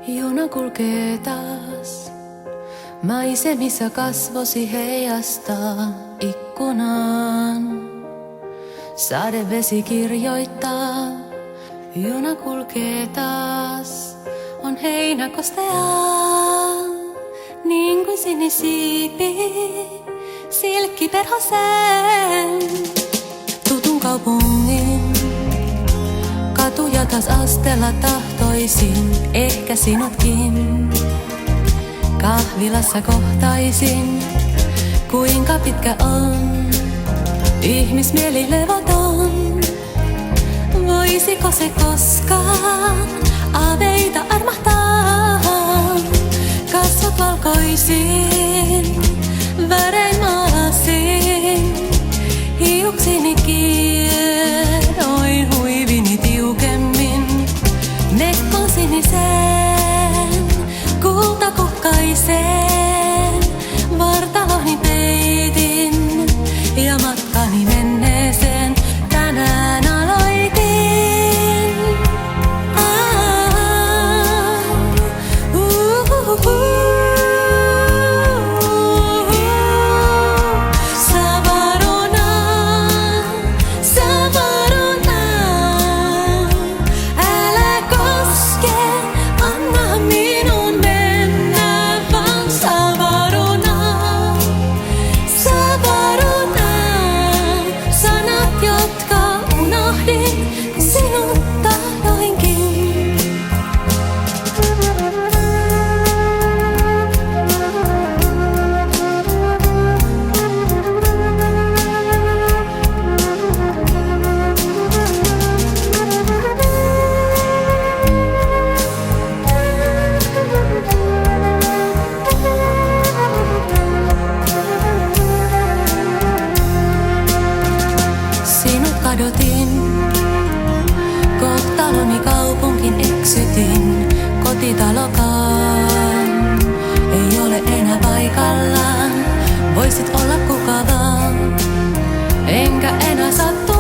Juna kulkee taas, maisemissa kasvosi heijastaa ikkunaan. Sadevesi kirjoittaa, juna kulkee taas, on heinäkosteaa. Niin kuin sinisiipi, silkkiperhosen, tutun kaupungin katuja taas astella tahtoisin, ehkä sinutkin. Kahvilassa kohtaisin, kuinka pitkä on ihmismieli levoton. Voisiko se koskaan aaveita armahtaa? Kasvot valkoisin, värein maalasin, hiuksini kieroin huivini tiukemmin. Mekkon sinisen, kultakukkaisen, vartalohni peitin ja matkani menneeseen tänään aloitin. Kadotin, kohtaloni kaupunkin eksytin, kotitalokaan ei ole enää paikallaan. Voisit olla kuka vaan, enkä enää sattu.